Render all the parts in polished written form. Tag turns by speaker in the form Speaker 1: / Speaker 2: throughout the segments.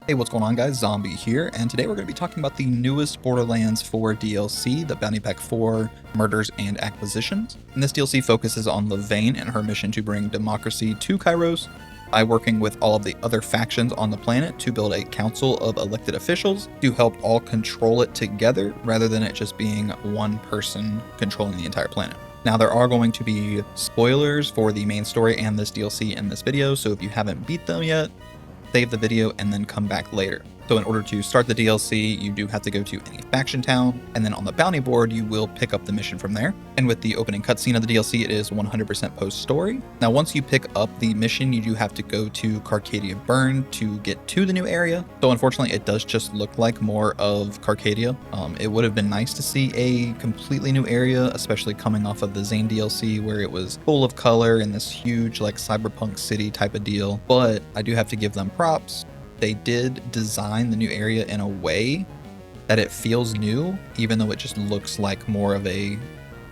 Speaker 1: Hey, what's going on guys? Zombie here, and today we're going to be talking about the newest Borderlands 4 DLC, the Bounty Pack 4 Murders and Acquisitions. And this DLC focuses on Levaine and her mission to bring democracy to Kairos by working with all of the other factions on the planet to build a council of elected officials to help all control it together rather than it just being one person controlling the entire planet. Now, there are going to be spoilers for the main story and this DLC in this video, so if you haven't beat them yet, save the video and then come back later. So in order to start the DLC, you do have to go to any faction town, and then on the bounty board, you will pick up the mission from there. And with the opening cutscene of the DLC, it is 100% post-story. Now, once you pick up the mission, you do have to go to Carcadia Burn to get to the new area. So unfortunately, it does just look like more of Carcadia. It would have been nice to see a completely new area, especially coming off of the Zane DLC, where it was full of color and this huge like cyberpunk city type of deal. But I do have to give them props. They did design the new area in a way that it feels new, even though it just looks like more of a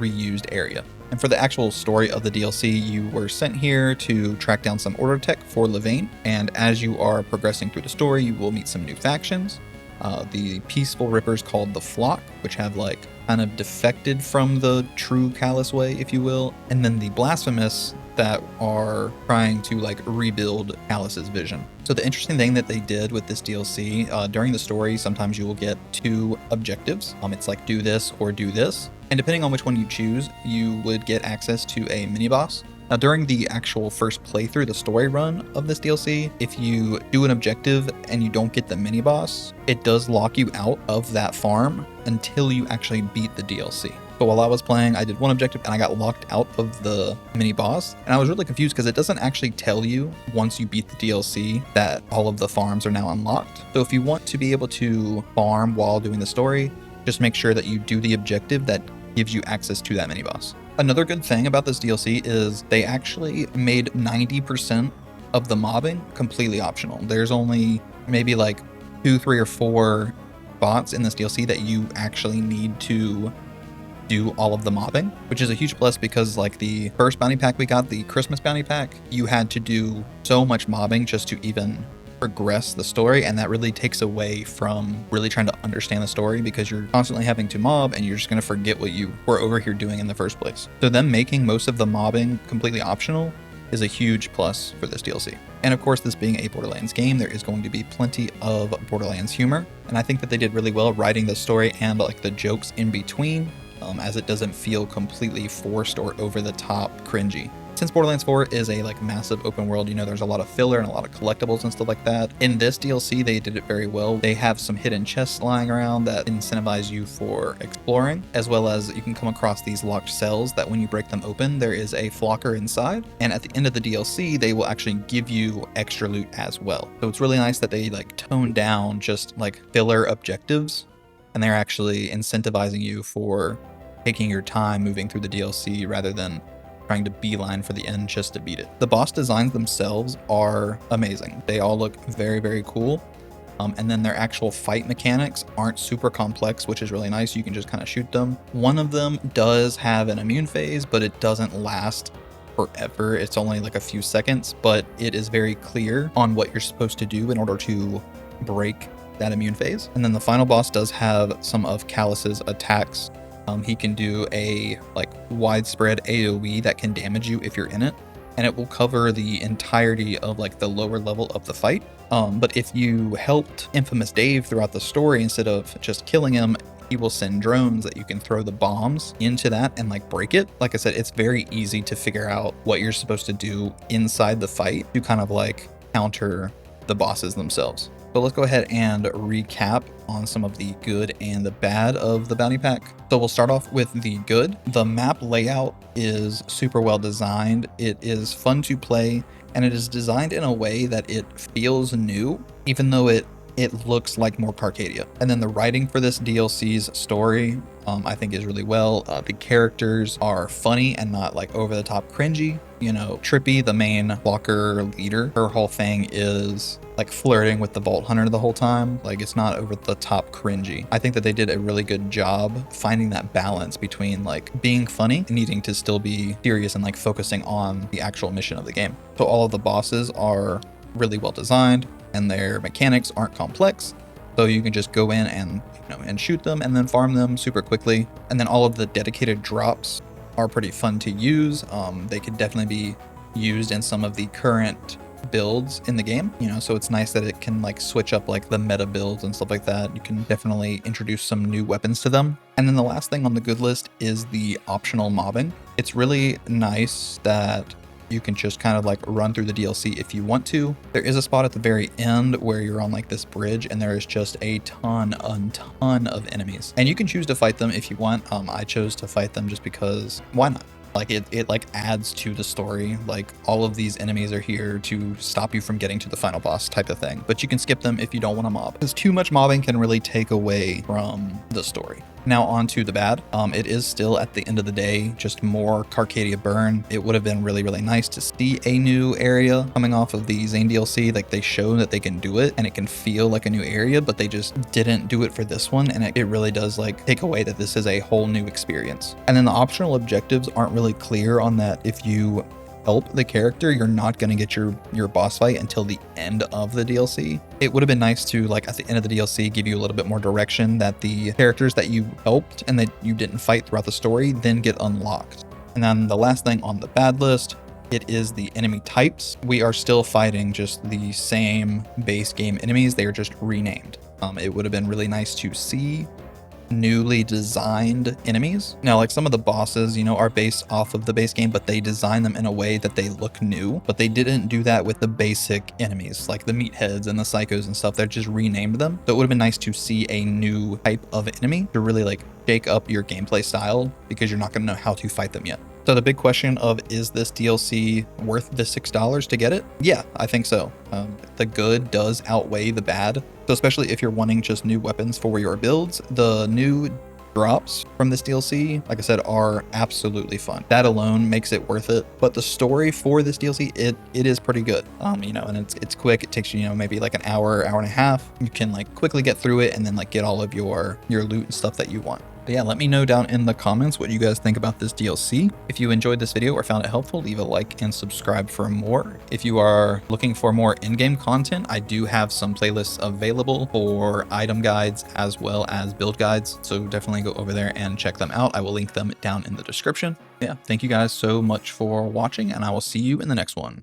Speaker 1: reused area. And for the actual story of the DLC, you were sent here to track down some order tech for Levaine. And as you are progressing through the story, you will meet some new factions. The peaceful rippers called the Flock, which have like kind of defected from the true Callous way, if you will. And then the blasphemous that are trying to like rebuild Callus's vision. So the interesting thing that they did with this DLC, during the story, sometimes you will get two objectives. It's like do this or do this. And depending on which one you choose, you would get access to a mini boss. Now, during the actual first playthrough, the story run of this DLC, if you do an objective and you don't get the mini boss, it does lock you out of that farm until you actually beat the DLC. But while I was playing, I did one objective and I got locked out of the mini boss. And I was really confused because it doesn't actually tell you once you beat the DLC that all of the farms are now unlocked. So if you want to be able to farm while doing the story, just make sure that you do the objective that gives you access to that mini boss. Another good thing about this DLC is they actually made 90% of the mobbing completely optional. There's only maybe like 2, 3, or 4 spots in this DLC that you actually need to do all of the mobbing, which is a huge plus because like the first bounty pack we got, the Christmas bounty pack, you had to do so much mobbing just to even progress the story, and that really takes away from really trying to understand the story because you're constantly having to mob and you're just going to forget what you were over here doing in the first place. So them making most of the mobbing completely optional is a huge plus for this DLC. And of course, this being a Borderlands game, there is going to be plenty of Borderlands humor, and I think that they did really well writing the story and like the jokes in between, as it doesn't feel completely forced or over the top cringy. Since Borderlands 4 is a like massive open world, you know, there's a lot of filler and a lot of collectibles and stuff like that. In this DLC, they did it very well. They have some hidden chests lying around that incentivize you for exploring, as well as you can come across these locked cells that when you break them open, there is a flocker inside. And at the end of the DLC, they will actually give you extra loot as well. So it's really nice that they like tone down just like filler objectives, and they're actually incentivizing you for taking your time moving through the DLC rather than trying to beeline for the end just to beat it. The boss designs themselves are amazing. They all look very, very cool. And then their actual fight mechanics aren't super complex, which is really nice. You can just kind of shoot them. One of them does have an immune phase, but it doesn't last forever. It's only like a few seconds, but it is very clear on what you're supposed to do in order to break that immune phase. And then the final boss does have some of Callus's attacks. He can do a like widespread AoE that can damage you if you're in it, and it will cover the entirety of like the lower level of the fight. But if you helped Infamous Dave throughout the story, instead of just killing him, he will send drones that you can throw the bombs into that and like break it. Like I said, it's very easy to figure out what you're supposed to do inside the fight to kind of like counter the bosses themselves. So let's go ahead and recap on some of the good and the bad of the bounty pack. So we'll start off with the good. The map layout is super well designed. It is fun to play, and it is designed in a way that it feels new, even though it looks like more Carcadia. And then the writing for this DLC's story, I think is really well. The characters are funny and not like over the top cringy. You know, Trippy, the main walker leader, her whole thing is like flirting with the Vault Hunter the whole time. Like, it's not over the top cringy. I think that they did a really good job finding that balance between like being funny and needing to still be serious and like focusing on the actual mission of the game. So all of the bosses are really well designed. and their mechanics aren't complex. So you can just go in and and shoot them and then farm them super quickly. And then all of the dedicated drops are pretty fun to use. They could definitely be used in some of the current builds in the game, so it's nice that it can like switch up like the meta builds and stuff like that. You can definitely introduce some new weapons to them. And then the last thing on the good list is the optional mobbing. It's really nice that you can just kind of like run through the DLC if you want to. There is a spot at the very end where you're on like this bridge and there is just a ton of enemies, and you can choose to fight them if you want. I chose to fight them just because why not? Like it like adds to the story. Like all of these enemies are here to stop you from getting to the final boss type of thing, but you can skip them if you don't want to mob, because too much mobbing can really take away from the story. Now on to the bad. It is still at the end of the day just more Carcadia burn. It would have been really nice to see a new area coming off of the Zane DLC. Like they show that they can do it and it can feel like a new area, but they just didn't do it for this one, and it really does like take away that this is a whole new experience. And then the optional objectives aren't really clear on that. If you help the character, you're not going to get your boss fight until the end of the DLC. It would have been nice to like at the end of the DLC give you a little bit more direction that the characters that you helped and that you didn't fight throughout the story then get unlocked. And then the last thing on the bad list, it is the enemy types. We are still fighting just the same base game enemies. They are just renamed. It would have been really nice to see newly designed enemies. Now, like some of the bosses, are based off of the base game, but they design them in a way that they look new, but they didn't do that with the basic enemies, like the meatheads and the psychos and stuff. They just renamed them. So it would have been nice to see a new type of enemy to really like shake up your gameplay style, because you're not going to know how to fight them yet. So the big question of, is this DLC worth the $6 to get it? Yeah, I think so. The good does outweigh the bad. So especially if you're wanting just new weapons for your builds, the new drops from this DLC, like I said, are absolutely fun. That alone makes it worth it. But the story for this DLC, it is pretty good. And it's quick. It takes you, maybe like an hour and a half. You can like quickly get through it and then like get all of your loot and stuff that you want. But yeah, let me know down in the comments what you guys think about this DLC. If you enjoyed this video or found it helpful, leave a like and subscribe for more. If you are looking for more in-game content, I do have some playlists available for item guides as well as build guides. So definitely go over there and check them out. I will link them down in the description. Yeah, thank you guys so much for watching, and I will see you in the next one.